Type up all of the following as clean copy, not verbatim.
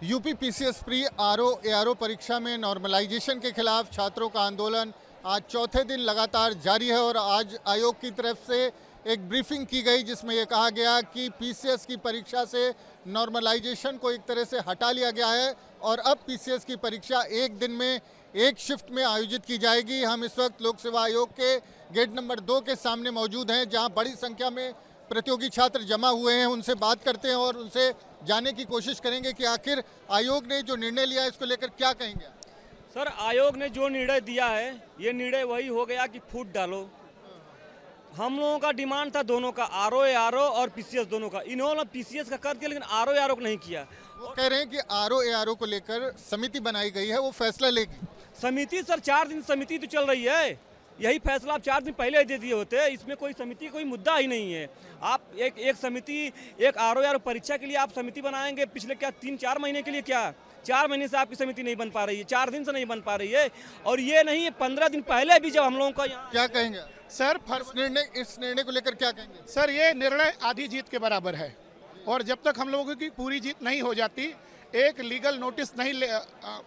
UP PCS pre RO ARO परीक्षा में normalisation के खिलाफ छात्रों का आंदोलन आज चौथे दिन लगातार जारी है और आज आयोग की तरफ से एक ब्रीफिंग की गई जिसमें यह कहा गया कि पीसीएस की परीक्षा से नॉर्मलाइजेशन को एक तरह से हटा लिया गया है और अब पीसीएस की परीक्षा एक दिन में एक शिफ्ट में आयोजित की जाएगी। हम इस वक्त लोक सेवा आयोग के गेट नंबर 2 के सामने मौजूद हैं, जहां बड़ी संख्या में प्रतियोगी छात्र जमा हुए हैं। उनसे बात करते हैं और उनसे जानने की कोशिश करेंगे कि आखिर आयोग ने जो निर्णय लिया है इसको लेकर क्या कहेंगे। सर, आयोग ने जो निर्णय दिया है ये निर्णय वही हो गया कि फूट डालो। हम लोगों का डिमांड था दोनों का, आरओ एआरओ और पीसीएस दोनों का। इन्होंने पीसीएस का कर दिया लेकिन आरओ एआरओ को नहीं किया। वो कह रहे हैं कि आरओ एआरओ को लेकर समिति बनाई गई है, वो फैसला लेगी। समिति सर 4 दिन समिति तो चल रही है, यही फैसला आप 4 दिन पहले दे दिए होते। इसमें कोई समिति कोई मुद्दा ही नहीं है। आप एक समिति एक आरओ एआरओ परीक्षा के लिए आप समिति बनाएंगे, पिछले क्या 3-4 महीने के लिए, क्या 4 महीने से आपकी समिति नहीं बन पा रही है, 4 दिन से नहीं बन पा रही है। और ये नहीं 15 दिन पहले भी जब हम लोगों का क्या कहेंगे सर? इस निर्णय को लेकर क्या कहेंगे सर, ये निर्णय आधी जीत के बराबर है और जब तक हम लोगों की पूरी जीत नहीं हो जाती, एक लीगल नोटिस नहीं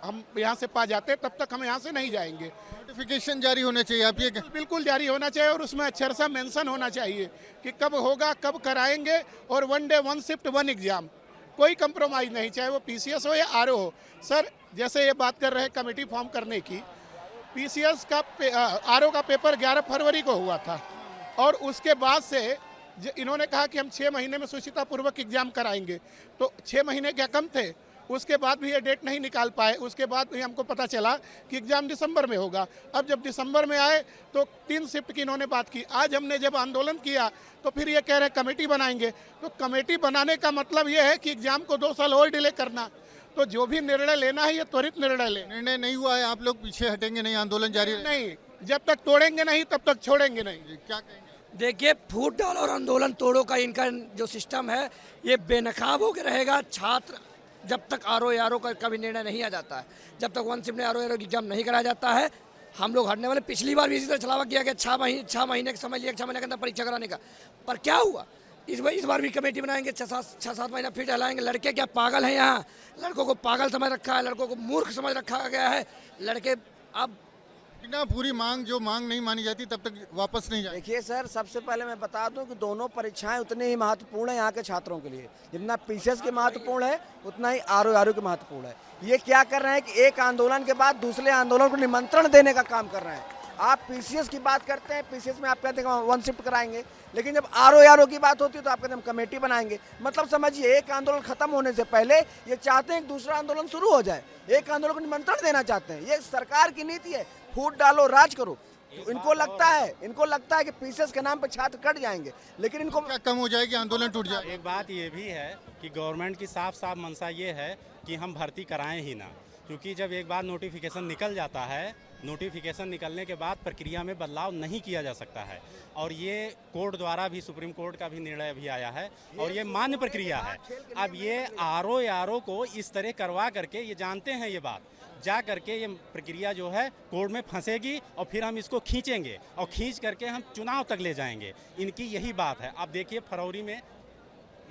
हम यहाँ से पा जाते, तब तक हम यहाँ से नहीं जाएंगे। नोटिफिकेशन जारी होना चाहिए, आप ये बिल्कुल जारी होना चाहिए और उसमें अक्षर सा मेंशन होना चाहिए कि कब होगा, कब कराएंगे और 1 डे 1 शिफ्ट 1 एग्जाम, कोई कंप्रोमाइज नहीं, चाहे वो पीसीएस हो या आरओ हो। सर, जैसे ये बात कर रहे हैं कमेटी फॉर्म करने की, पीसीएस का आरओ का पेपर 11 फरवरी को हुआ था और उसके बाद से इन्होंने कहा कि हम 6 महीने में सुचितापूर्वक एग्जाम कराएंगे, तो 6 महीने क्या कम थे? उसके बाद भी ये डेट नहीं निकाल पाए। उसके बाद भी हमको पता चला कि एग्जाम दिसंबर में होगा। अब जब दिसंबर में आए तो 3 शिफ्ट की इन्होंने बात की। आज हमने जब आंदोलन किया तो फिर ये कह रहे कमेटी बनाएंगे, तो कमेटी बनाने का मतलब ये है कि एग्जाम को 2 साल और डिले करना। तो जो भी निर्णय लेना है ये त्वरित निर्णय ले। निर्णय नहीं हुआ है, आप लोग पीछे हटेंगे नहीं, आंदोलन जारी नहीं, जब तक तोड़ेंगे नहीं तब तक छोड़ेंगे नहीं। क्या कहेंगे? देखिए, फूट डालो और आंदोलन तोड़ो का इनका जो सिस्टम है ये बेनकाब होकर रहेगा। छात्र जब तक आरओ एआरओ का कभी निर्णय नहीं आ जाता है, जब तक 1 शिफ्ट में आरओ एआरओ एग्जाम नहीं कराया जाता है, हम लोग हटने वाले। पिछली बार भी इसी तरह छलावा किया गया, 6 महीने का समय लिया, 6 महीने के अंदर परीक्षा कराने का, पर क्या हुआ? इस बार भी कमेटी बनाएंगे, 6-7 महीना फिर टहलाएंगे। लड़के क्या पागल हैं? यहाँ लड़कों को पागल समझ रखा है, लड़कों को मूर्ख समझ रखा गया है। लड़के अब बिना पूरी जो मांग नहीं मानी जाती तब तक वापस नहीं जाएंगे। देखिए सर, सबसे पहले मैं बता दूं कि दोनों परीक्षाएं उतनी ही महत्वपूर्ण है यहाँ के छात्रों के लिए। जितना पीसीएस की महत्वपूर्ण है उतना ही आरओ एआरओ की महत्वपूर्ण है। ये क्या कर रहे हैं कि एक आंदोलन के बाद दूसरे आंदोलन को निमंत्रण देने का काम कर रहे हैं। आप पीसीएस की बात करते हैं, पीसीएस में आप कहते हैं 1 शिफ्ट कराएंगे, लेकिन जब आरओ एआरओ की बात होती है तो आप कहते हैं हम कमेटी बनाएंगे। मतलब समझिए, एक आंदोलन खत्म होने से पहले ये चाहते हैं कि दूसरा आंदोलन शुरू हो जाए, एक आंदोलन को निमंत्रण देना चाहते हैं। ये सरकार की नीति है, फूट डालो राज करो। इनको लगता है कि पीसीएस के नाम पर छात्र कट जाएंगे, लेकिन इनको क्या कम हो जाएगी, आंदोलन टूट जाए। एक बात ये भी है कि गवर्नमेंट की साफ साफ मंशा ये है कि हम भर्ती कराएं ही ना, क्योंकि जब एक बार नोटिफिकेशन निकल जाता है, नोटिफिकेशन निकलने के बाद प्रक्रिया में बदलाव नहीं किया जा सकता है। और ये कोर्ट द्वारा भी, सुप्रीम कोर्ट का भी निर्णय भी आया है और ये मान्य प्रक्रिया है। अब ये आरओ एआरओ को इस तरह करवा करके, ये जानते हैं ये बात, जा करके ये प्रक्रिया जो है कोर्ट में फंसेगी और फिर हम इसको खींचेंगे और खींच करके हम चुनाव तक ले जाएंगे। इनकी यही बात है। अब देखिए, फरवरी में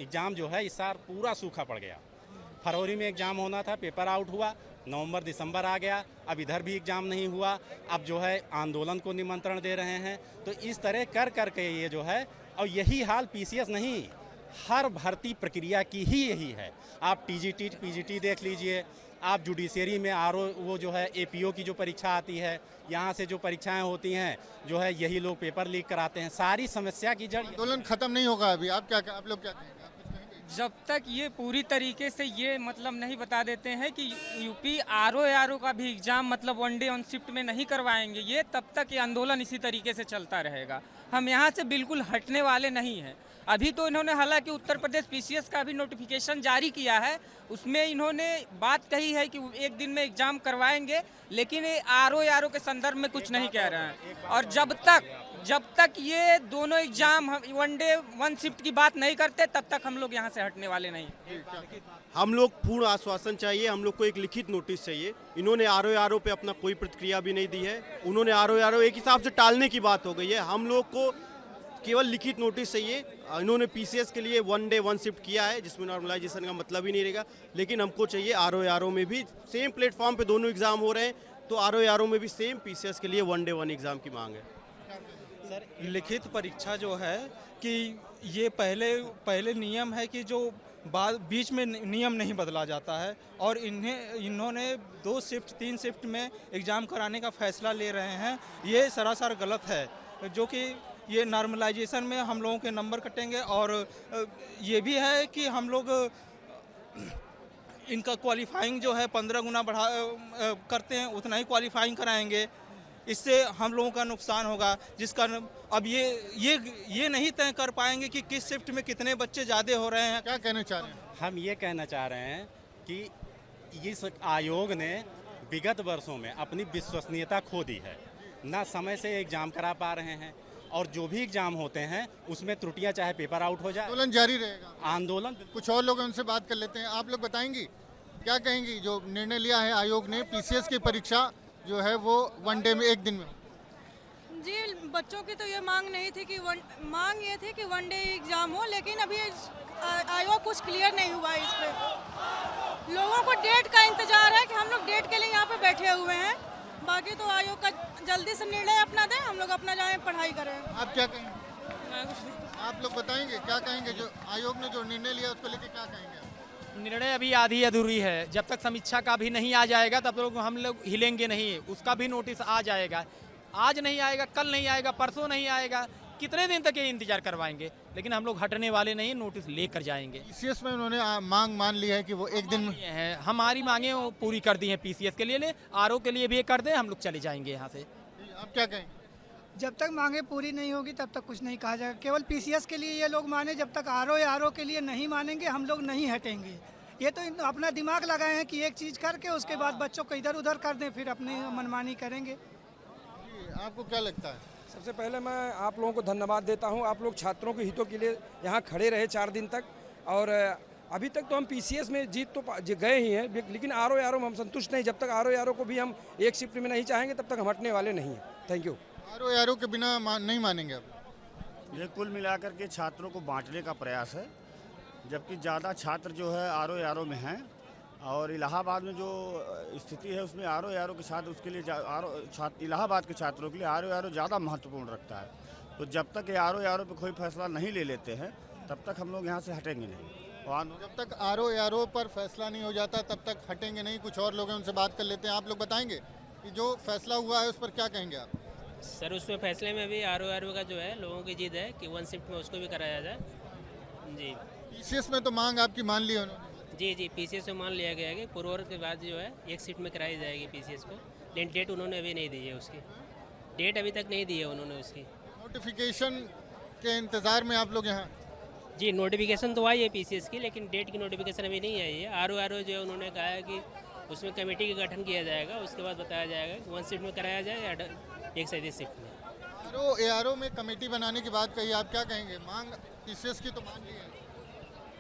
एग्ज़ाम जो है इस साल पूरा सूखा पड़ गया। फरवरी में एग्ज़ाम होना था, पेपर आउट हुआ, नवंबर दिसंबर आ गया, अब इधर भी एग्ज़ाम नहीं हुआ। अब जो है आंदोलन को निमंत्रण दे रहे हैं। तो इस तरह कर करके ये जो है, और यही हाल पीसीएस नहीं, हर भर्ती प्रक्रिया की ही यही है। आप टीजीटी पीजीटी देख लीजिए, आप जुडिशरी में आरओ वो जो है एपीओ की जो परीक्षा आती है, यहाँ से जो परीक्षाएं होती हैं जो है यही लोग पेपर लीक कराते हैं। सारी समस्या की जड़ आंदोलन खत्म नहीं होगा अभी। आप लोग क्या कहेंगे? जब तक ये पूरी तरीके से ये मतलब नहीं बता देते हैं कि यूपी आरओ एआरओ का भी एग्जाम मतलब 1 डे 1 शिफ्ट में नहीं करवाएंगे, ये तब तक ये आंदोलन इसी तरीके से चलता रहेगा। हम यहाँ से बिल्कुल हटने वाले नहीं हैं। अभी तो इन्होंने हालांकि उत्तर प्रदेश पीसीएस का भी नोटिफिकेशन जारी किया है, उसमें इन्होंने बात कही है कि 1 दिन में एग्जाम करवाएंगे, लेकिन ये आरओ एआरओ के संदर्भ में कुछ नहीं कह रहे हैं। और जब तक ये दोनों एग्जाम 1 डे 1 शिफ्ट की बात नहीं करते, तब तक हम लोग यहाँ से हटने वाले नहीं। हम लोग पूर्ण आश्वासन चाहिए, हम लोग को एक लिखित नोटिस चाहिए। इन्होंने आरओ एआरओ पे अपना कोई प्रतिक्रिया भी नहीं दी है। उन्होंने आरओ एआरओ एक हिसाब से टालने की बात हो गई है। हम लोग को केवल लिखित नोटिस चाहिए। इन्होंने पीसीएस के लिए 1 डे 1 शिफ्ट किया है, जिसमें नॉर्मलाइजेशन का मतलब ही नहीं रहेगा, लेकिन हमको चाहिए आरओ में भी सेम प्लेटफॉर्म पे दोनों एग्जाम हो रहे हैं, तो आरओ में भी सेम पीसीएस के लिए 1 डे 1 एग्जाम की मांग है। सर लिखित परीक्षा जो है कि ये पहले नियम है कि जो बीच में नियम नहीं बदला जाता है, और इन्होंने 2 शिफ्ट 3 शिफ्ट में एग्ज़ाम कराने का फैसला ले रहे हैं। ये सरासर गलत है, जो कि ये नॉर्मलाइजेशन में हम लोगों के नंबर कटेंगे, और ये भी है कि हम लोग इनका क्वालिफाइंग जो है 15 गुना करते हैं, उतना ही क्वालिफाइंग कराएंगे। इससे हम लोगों का नुकसान होगा, जिसका अब ये नहीं तय कर पाएंगे कि किस शिफ्ट में कितने बच्चे ज़्यादा हो रहे हैं। क्या कहना चाह रहे हैं? हम ये कहना चाह रहे हैं कि इस आयोग ने विगत वर्षों में अपनी विश्वसनीयता खो दी है, ना समय से एग्जाम करा पा रहे हैं, और जो भी एग्जाम होते हैं उसमें त्रुटियां, चाहे पेपर आउट हो जाए, आंदोलन जारी रहेगा। आंदोलन। कुछ और लोग हैं, उनसे बात कर लेते हैं। आप लोग बताएंगी क्या कहेंगी जो निर्णय लिया है आयोग ने, पीसीएस की परीक्षा जो है वो 1 डे में 1 दिन में? जी, बच्चों की तो ये मांग नहीं थी कि मांग ये थी कि 1 डे एग्जाम हो, लेकिन अभी आयोग कुछ क्लियर नहीं हुआ है इस पे। लोगों को डेट का इंतजार है कि हम लोग डेट के लिए यहाँ पे बैठे हुए हैं, बाकी तो आयोग का जल्दी से निर्णय अपना दें, हम लोग अपना जाएं पढ़ाई करें। आप क्या कहेंगे? आप लोग बताएंगे क्या कहेंगे, जो आयोग ने जो निर्णय लिया उसको लेके क्या कहेंगे? निर्णय अभी आधी अधूरी है, जब तक समीक्षा का भी नहीं आ जाएगा तब तक हम लोग हिलेंगे नहीं। उसका भी नोटिस आ जाएगा, आज नहीं आएगा, कल नहीं आएगा, परसों नहीं आएगा, कितने दिन तक ये इंतजार करवाएंगे, लेकिन हम लोग हटने वाले नहीं, नोटिस लेकर जाएंगे। पीसीएस में उन्होंने मांग मान ली है कि वो 1 दिन में है, हमारी मांगे वो पूरी कर दी हैं। पीसीएस के लिए आरओ के लिए भी कर दें, हम लोग चले जाएंगे यहाँ से। आप क्या कहेंगे? जब तक मांगे पूरी नहीं होगी तब तक कुछ नहीं कहा जाएगा। केवल पीसीएस के लिए ये लोग माने, जब तक आरओ के लिए नहीं मानेंगे हम लोग नहीं हटेंगे। ये तो अपना दिमाग लगाए हैं कि एक चीज़ करके उसके बाद बच्चों को इधर उधर कर दें, फिर अपनी मनमानी करेंगे। आपको क्या लगता है? सबसे पहले मैं आप लोगों को धन्यवाद देता हूं। आप लोग छात्रों के हितों के लिए यहां खड़े रहे 4 दिन तक, और अभी तक तो हम पीसीएस में जीत तो गए ही हैं, लेकिन आरओ में हम संतुष्ट नहीं। जब तक आरओ को भी हम 1 शिफ्ट में नहीं चाहेंगे तब तक हम हटने वाले नहीं हैं। Thank you. आरओ के बिना नहीं मानेंगे आप? ये कुल मिलाकर के छात्रों को बांटने का प्रयास है, जबकि ज़्यादा छात्र जो है आरओ में हैं, और इलाहाबाद में जो स्थिति है उसमें आरओ के साथ उसके लिए इलाहाबाद के छात्रों के लिए आरओ ज़्यादा महत्वपूर्ण रखता है। तो जब तक ये आरओ पे कोई फैसला नहीं ले लेते हैं तब तक हम लोग यहाँ से हटेंगे नहीं। और जब तक आरओ पर फैसला नहीं हो जाता तब तक हटेंगे नहीं। कुछ और लोग हैं, उनसे बात कर लेते हैं। आप लोग बताएंगे कि जो फैसला हुआ है उस पर क्या कहेंगे आप? सर, उसमें फैसले में भी आरओ का जो है लोगों की जिद है कि 1 शिफ्ट में उसको भी कराया जाए। जी, पीसीएस में तो मांग आपकी मान ली है उन्होंने? जी, पीसीएस में मान लिया गया है कि पूर्व के बाद जो है 1 शिफ्ट में कराई जाएगी पीसीएस को, लेकिन डेट उन्होंने अभी नहीं दी है, उसकी डेट अभी तक नहीं दी है उन्होंने उसकी। नोटिफिकेशन के इंतज़ार में आप लोग यहाँ? जी, नोटिफिकेशन तो आई है पीसीएस की, लेकिन डेट की नोटिफिकेशन अभी नहीं आई है। आरओ जो है उन्होंने कहा है कि उसमें कमेटी का गठन किया जाएगा, उसके बाद बताया जाएगा कि 1 शिफ्ट में कराया जाए या 1 शिफ्ट में। आरओ में कमेटी बनाने की बात कही, आप क्या कहेंगे? मांग पीसीएस की तो मान ली है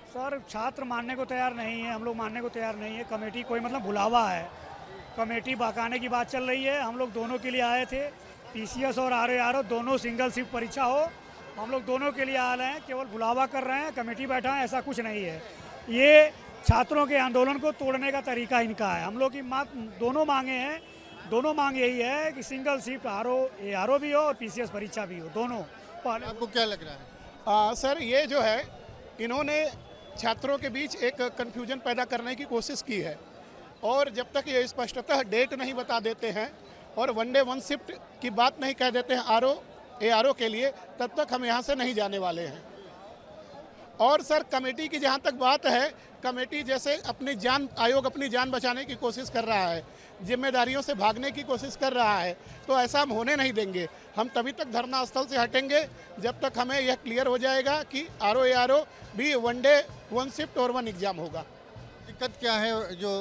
सर, छात्र मानने को तैयार नहीं है, हम लोग मानने को तैयार नहीं है। कमेटी कोई मतलब बुलावा है, कमेटी बहकाने की बात चल रही है। हम लोग दोनों के लिए आए थे, पीसीएस और आरओ दोनों सिंगल शिफ्ट परीक्षा हो, हम लोग दोनों के लिए आ रहे हैं। केवल बुलावा कर रहे हैं, कमेटी बैठा है, ऐसा कुछ नहीं है। ये छात्रों के आंदोलन को तोड़ने का तरीका इनका है। हम लोग की दोनों मांगे हैं, दोनों मांग यही है कि सिंगल शिफ्ट आरओ भी हो और पीसीएस परीक्षा भी हो, दोनों। आपको क्या लग रहा है? सर, ये जो है इन्होंने छात्रों के बीच एक कन्फ्यूजन पैदा करने की कोशिश की है, और जब तक ये स्पष्टतः डेट नहीं बता देते हैं और 1 डे 1 शिफ्ट की बात नहीं कह देते हैं आरओ के लिए, तब तक हम यहाँ से नहीं जाने वाले हैं। और सर, कमेटी की जहाँ तक बात है, कमेटी जैसे आयोग अपनी जान बचाने की कोशिश कर रहा है, जिम्मेदारियों से भागने की कोशिश कर रहा है, तो ऐसा हम होने नहीं देंगे। हम तभी तक धरना स्थल से हटेंगे जब तक हमें यह क्लियर हो जाएगा कि आरओ भी 1 डे 1 शिफ्ट और 1 एग्जाम होगा। दिक्कत क्या है जो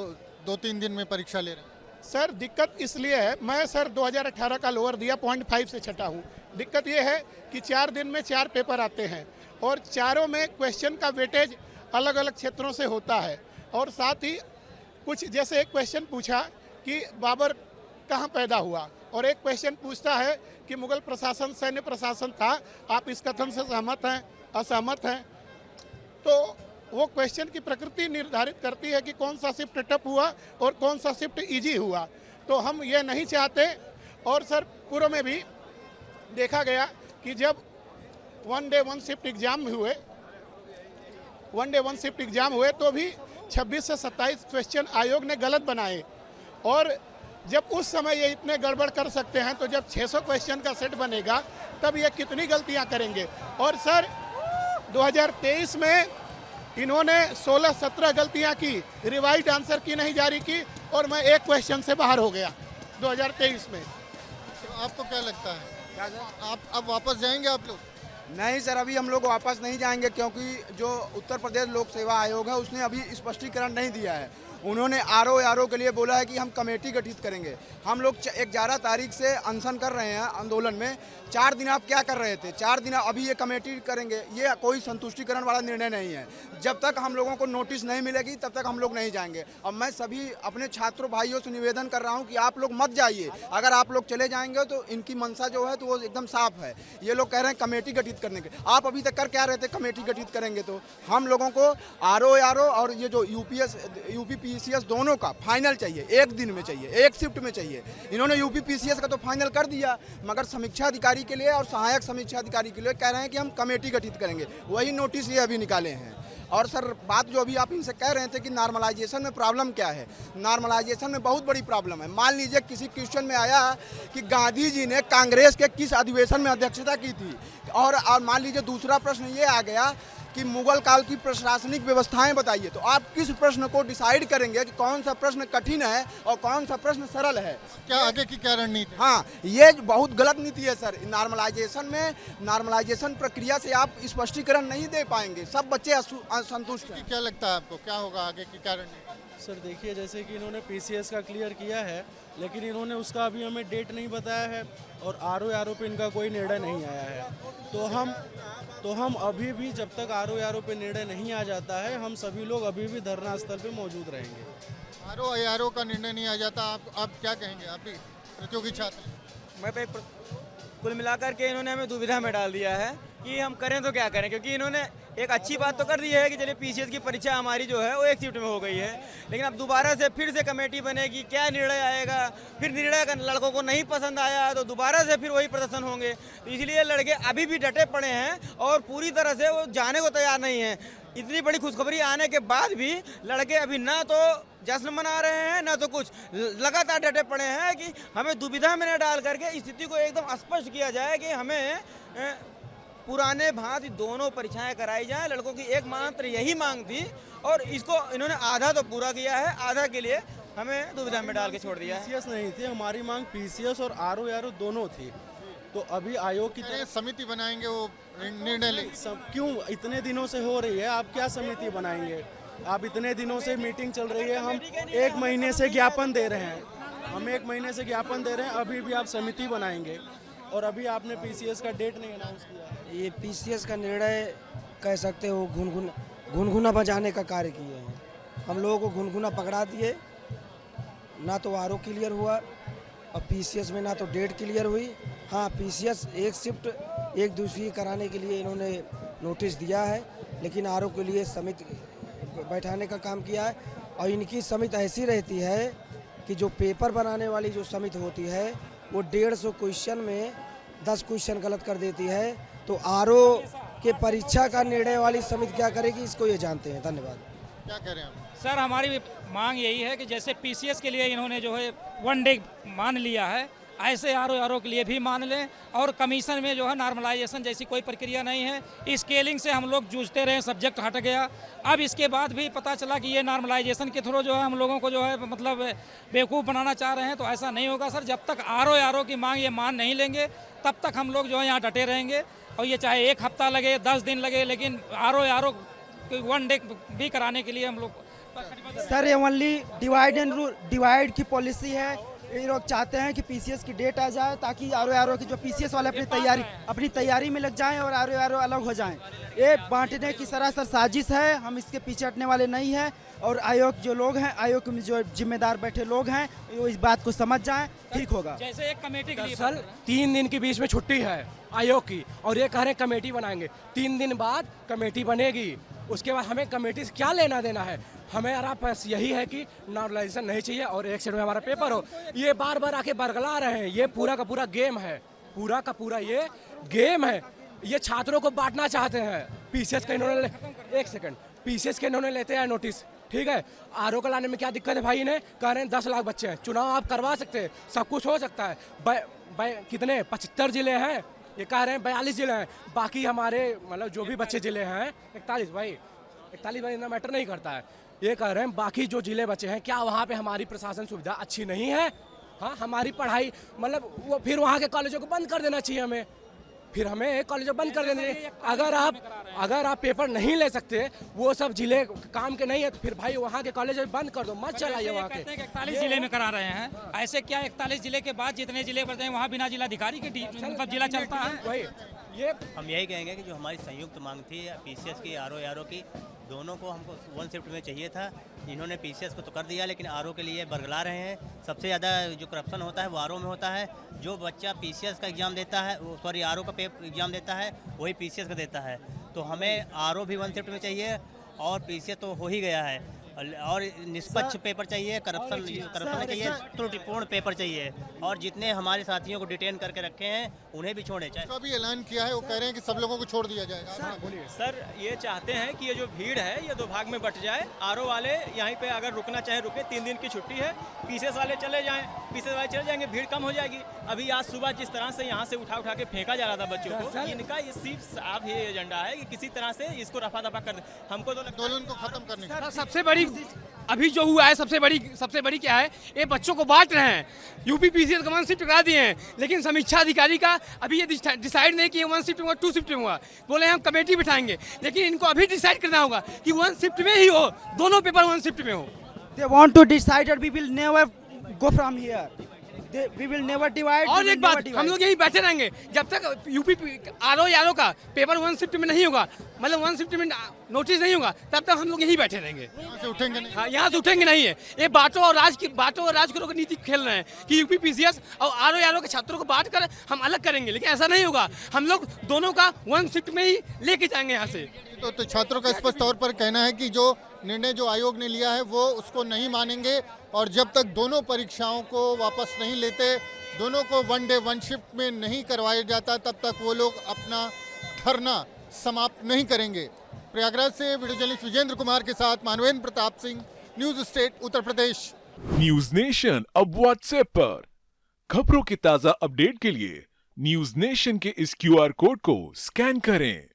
2-3 दिन में परीक्षा ले रहे हैं? सर, दिक्कत इसलिए है, मैं सर 2018 का लोअर दिया 0.5 से छटा हूँ। दिक्कत ये है कि 4 दिन में 4 पेपर आते हैं, और चारों में क्वेश्चन का वेटेज अलग अलग क्षेत्रों से होता है। और साथ ही कुछ, जैसे एक क्वेश्चन पूछा कि बाबर कहाँ पैदा हुआ। और एक क्वेश्चन पूछता है कि मुगल प्रशासन सैन्य प्रशासन था, आप इस कथन से सहमत हैं, असहमत हैं? तो वो क्वेश्चन की प्रकृति निर्धारित करती है कि कौन सा शिफ्ट टफ हुआ और कौन सा शिफ्ट इजी हुआ। तो हम ये नहीं चाहते। और सर पूर्व में भी देखा गया कि जब one day one shift exam हुए तो भी 26 से 27 क्वेश्चन आयोग ने गलत बनाए। और जब उस समय ये इतने गड़बड़ कर सकते हैं तो जब 600 क्वेश्चन का सेट बनेगा तब ये कितनी गलतियां करेंगे। और सर 2023 में इन्होंने 16-17 गलतियां की, रिवाइज आंसर की नहीं जारी की और मैं एक क्वेश्चन से बाहर हो गया 2023 में। तो आपको क्या लगता है, आप अब वापस जाएंगे आप लोग? नहीं सर, अभी हम लोग वापस नहीं जाएंगे, क्योंकि जो उत्तर प्रदेश लोक सेवा आयोग है उसने अभी स्पष्टीकरण नहीं दिया है। उन्होंने आरओ के लिए बोला है कि हम कमेटी गठित करेंगे। हम लोग 11 तारीख से अनशन कर रहे हैं, आंदोलन में 4 दिन आप क्या कर रहे थे? 4 दिन अभी ये कमेटी करेंगे, ये कोई संतुष्टिकरण वाला निर्णय नहीं है। जब तक हम लोगों को नोटिस नहीं मिलेगी तब तक हम लोग नहीं जाएंगे। अब मैं सभी अपने छात्रों भाइयों से निवेदन कर रहा हूँ कि आप लोग मत जाइए। अगर आप लोग चले जाएंगे तो इनकी मंशा जो है तो वो एकदम साफ है। ये लोग कह रहे हैं कमेटी गठित करने के, आप अभी तक कर क्या रहे थे? कमेटी गठित करेंगे तो हम लोगों को आरओ और ये जो यूपी पीसीएस दोनों का फाइनल चाहिए, एक दिन में चाहिए, एक शिफ्ट में चाहिए। इन्होंने यूपी पीसीएस का तो फाइनल कर दिया, मगर समीक्षा अधिकारी के लिए और सहायक समीक्षा अधिकारी के लिए कह रहे हैं कि हम कमेटी गठित करेंगे। वही नोटिस ये अभी निकाले हैं। और सर बात जो अभी आप इनसे कह रहे थे कि नॉर्मलाइजेशन में प्रॉब्लम क्या है, नॉर्मलाइजेशन में बहुत बड़ी प्रॉब्लम है। मान लीजिए किसी क्वेश्चन में आया कि गांधी जी ने कांग्रेस के किस अधिवेशन में अध्यक्षता की थी, और मान लीजिए दूसरा प्रश्न ये आ गया कि मुगल काल की प्रशासनिक व्यवस्थाएं बताइए, तो आप किस प्रश्न को डिसाइड करेंगे कि कौन सा प्रश्न कठिन है और कौन सा प्रश्न सरल है? क्या आगे की क्या रणनीति? हाँ, ये बहुत गलत नीति है सर। नॉर्मलाइजेशन प्रक्रिया से आप स्पष्टीकरण नहीं दे पाएंगे, सब बच्चे असंतुष्ट हैं। क्या लगता है आपको, क्या होगा आगे की क्या रणनीति? सर देखिए, जैसे कि इन्होंने पीसीएस का क्लियर किया है, लेकिन इन्होंने उसका अभी हमें डेट नहीं बताया है और आरओ पे इनका कोई निर्णय नहीं आया है। तो हम अभी भी जब तक आरओ पे निर्णय नहीं आ जाता है, हम सभी लोग अभी भी धरना स्थल पे मौजूद रहेंगे। आरओ का निर्णय नहीं आ जाता, आप क्या कहेंगे? आप भी प्रतियोगी छात्र। मैं पे कुल मिलाकर के इन्होंने हमें दुविधा में डाल दिया है कि हम करें तो क्या करें, क्योंकि इन्होंने एक अच्छी बात तो कर दी है कि चलिए पीसीएस की परीक्षा हमारी जो है वो एक शिफ्ट में हो गई है, लेकिन अब दोबारा से फिर से कमेटी बनेगी, क्या निर्णय आएगा, फिर निर्णय लड़कों को नहीं पसंद आया तो दोबारा से फिर वही प्रदर्शन होंगे। तो इसलिए लड़के अभी भी डटे पड़े हैं और पूरी तरह से वो जाने को तैयार नहीं हैं। इतनी बड़ी खुशखबरी आने के बाद भी लड़के अभी ना तो जश्न मना रहे हैं ना तो कुछ, लगातार डटे पड़े हैं कि हमें दुविधा में न डाल करके स्थिति को एकदम स्पष्ट किया जाए कि हमें पुराने भांति दोनों परीक्षाएं कराई जाएं। लड़कों की एकमात्र यही मांग थी और इसको इन्होंने आधा तो पूरा किया है, आधा के लिए हमें दुविधा में डाल के छोड़ दिया है। पीसीएस नहीं थी हमारी मांग, पीसीएस और आरओ दोनों थी। तो अभी आयोग की तरफ समिति बनाएंगे, वो निर्णय लेंगे। क्यों इतने दिनों से हो रही है, आप क्या समिति बनाएंगे? आप इतने दिनों से मीटिंग चल रही है, हम 1 महीने से ज्ञापन दे रहे हैं, अभी भी आप समिति बनाएंगे और अभी आपने पीसीएस का डेट नहीं अनाउंस किया। ये पीसीएस का निर्णय कह सकते हो घुनघुना बजाने का कार्य किए हैं। हम लोगों को घुनघुना पकड़ा दिए, ना तो आरओ क्लियर हुआ और पीसीएस में ना तो डेट क्लियर हुई। हाँ, पीसीएस एक शिफ्ट एक दूसरी कराने के लिए इन्होंने नोटिस दिया है, लेकिन आरओ के लिए समिति बैठाने का काम किया है। और इनकी समिति ऐसी रहती है कि जो पेपर बनाने वाली जो समिति होती है वो 150 क्वेश्चन में 10 क्वेश्चन गलत कर देती है। तो आरओ के परीक्षा का निर्णय वाली समिति क्या करेगी, इसको ये जानते हैं। धन्यवाद। क्या कह रहे हैं आप? सर हमारी मांग यही है कि जैसे पीसीएस के लिए इन्होंने जो है 1 डे मान लिया है, ऐसे आरओ के लिए भी मान लें। और कमीशन में जो है नॉर्मलाइजेशन जैसी कोई प्रक्रिया नहीं है। स्केलिंग से हम लोग जूझते रहे, सब्जेक्ट हट गया। अब इसके बाद भी पता चला कि ये नॉर्मलाइजेशन के थ्रू जो है हम लोगों को जो है मतलब बेवकूफ़ बनाना चाह रहे हैं, तो ऐसा नहीं होगा सर। जब तक आरओ की मांग ये मान नहीं लेंगे तब तक हम लोग जो है यहाँ डटे रहेंगे। और ये चाहे 1 हफ्ता लगे, 10 दिन लगे, लेकिन आरओ 1 डे भी कराने के लिए हम लोग। सर ये ओनली डिवाइड की पॉलिसी है। ये लोग चाहते हैं कि पीसीएस की डेट आ जाए ताकि आरओ की जो पीसीएस वाले अपनी तैयारी में लग जाएं और आरओ अलग हो जाएं। ये बांटने की सरासर साजिश है, हम इसके पीछे हटने वाले नहीं हैं। और आयोग जो लोग हैं, आयोग में जो जिम्मेदार बैठे लोग हैं, वो इस बात को समझ जाएं, ठीक होगा। जैसे एक कमेटी के लिए दरअसल 3 दिन के बीच में छुट्टी है आयोग की, और ये कह रहे हैं कमेटी बनाएंगे। 3 दिन बाद कमेटी बनेगी, उसके बाद हमें कमेटी से क्या लेना देना है। हमें बस यही है कि नॉर्मलाइजेशन नहीं चाहिए और एक साइड में हमारा पेपर हो। ये बार बार आके बरगला रहे हैं, ये पूरा का पूरा गेम है, पूरा का पूरा ये गेम है। ये छात्रों को बांटना चाहते हैं। पीसीएस का इन्होंने पीसीएस के इन्होंने लेते हैं नोटिस, ठीक है। आरओ का लाने में क्या दिक्कत है भाई? ने कह रहे हैं 10 लाख बच्चे हैं, चुनाव आप करवा सकते हैं, सब कुछ हो सकता है। कितने 75 जिले हैं, ये कह रहे हैं 42 जिले हैं, बाकी हमारे मतलब जो भी बच्चे जिले हैं 41 भाई इतना मैटर नहीं करता है। ये कह रहे हैं बाकी जो जिले बचे हैं, क्या वहाँ पे हमारी प्रशासन सुविधा अच्छी नहीं है? हाँ, हमारी पढ़ाई मतलब वो फिर वहाँ के कॉलेजों को बंद कर देना चाहिए हमें, फिर हमें कॉलेज बंद कर देने। अगर आप पेपर नहीं ले सकते, वो सब जिले काम के नहीं है, तो फिर भाई वहाँ के कॉलेज बंद कर दो, मत चलाइए वहाँ के। 41 जिले में करा रहे हैं, ऐसे क्या 41 जिले के बाद जितने जिले बढ़ते हैं वहाँ बिना जिलाधिकारी के मतलब जिला चलता है? वही ये हम यही कहेंगे कि जो हमारी संयुक्त मांग थी पीसीएस की, आरओ की, दोनों को हमको 1 शिफ्ट में चाहिए था। इन्होंने पीसीएस को तो कर दिया, लेकिन आरओ के लिए बरगला रहे हैं। सबसे ज़्यादा जो करप्शन होता है वो आरओ में होता है। जो बच्चा पीसीएस का एग्ज़ाम देता है, सॉरी आरओ का एग्ज़ाम देता है, वही पीसीएस का देता है। तो हमें आरओ भी 1 शिफ्ट में चाहिए और पीसीएस तो हो ही गया है। और निष्पक्ष पेपर चाहिए, करप्शन नहीं चाहिए, त्रुटिपूर्ण पेपर चाहिए। और जितने हमारे साथियों को डिटेन करके रखे हैं उन्हें भी छोड़े। उसका भी ऐलान किया है, वो कह रहे हैं कि सब लोगों को छोड़ दिया जाएगा। सर ये चाहते हैं कि ये जो भीड़ है ये 2 भाग में बट जाए। आरओ वाले यहीं पे अगर रुकना चाहे रुके, 3 दिन की छुट्टी है। पीसीएस वाले चले जाएं, पीसीएस वाले चले जाएंगे, भीड़ कम हो जाएगी। अभी आज सुबह जिस तरह से यहाँ से उठा के फेंका जा रहा था बच्चों को, इनका ये सिर्फ साफ ये एजेंडा है कि किसी तरह से इसको रफा दफा कर दे। हमको तो आंदोलन को खत्म करने का सबसे बड़ी अभी जो हुआ है, सबसे बड़ी क्या है, ये बच्चों को बांट रहे हैं। यूपी पीसीएस का 1 शिफ्ट करा दिए हैं, लेकिन समीक्षा अधिकारी का अभी ये डिसाइड नहीं कि 1 शिफ्ट में 2 शिफ्ट में हुआ। बोले हम कमेटी बिठाएंगे, लेकिन इनको अभी डिसाइड करना होगा कि 1 शिफ्ट में ही हो, दोनों पेपर 1 शिफ्ट में हो। They want to decide that we will never go from here. We will never divide. और एक बात, हम लोग यही बैठे रहेंगे जब तक यूपी आरओ का पेपर 1 शिफ्ट में नहीं होगा, मतलब 1 शिफ्ट में नोटिस नहीं होगा, तब तक हम लोग यही बैठे रहेंगे। यहाँ से उठेंगे नहीं। हाँ, यहाँ से उठेंगे नहीं है। ये बांटो और राज की नीति खेल रहे हैं कि यूपी पीसीएस और आरओ के छात्रों को बांट कर हम अलग करेंगे, लेकिन ऐसा नहीं होगा। हम लोग दोनों का 1 शिफ्ट में ही लेके जाएंगे यहाँ से। तो छात्रों का स्पष्ट तौर पर कहना है कि जो निर्णय जो आयोग ने लिया है वो उसको नहीं मानेंगे, और जब तक दोनों परीक्षाओं को वापस नहीं लेते, दोनों को 1 डे 1 शिफ्ट में नहीं करवाया जाता, तब तक वो लोग अपना धरना समाप्त नहीं करेंगे। प्रयागराज से वीडियो जर्नलिस्ट विजेंद्र कुमार के साथ Manvendra Pratap Singh, news state Uttar Pradesh. News nation अब व्हाट्सएप पर खबरों की ताजा अपडेट के लिए न्यूज नेशन के इस QR कोड को स्कैन करें।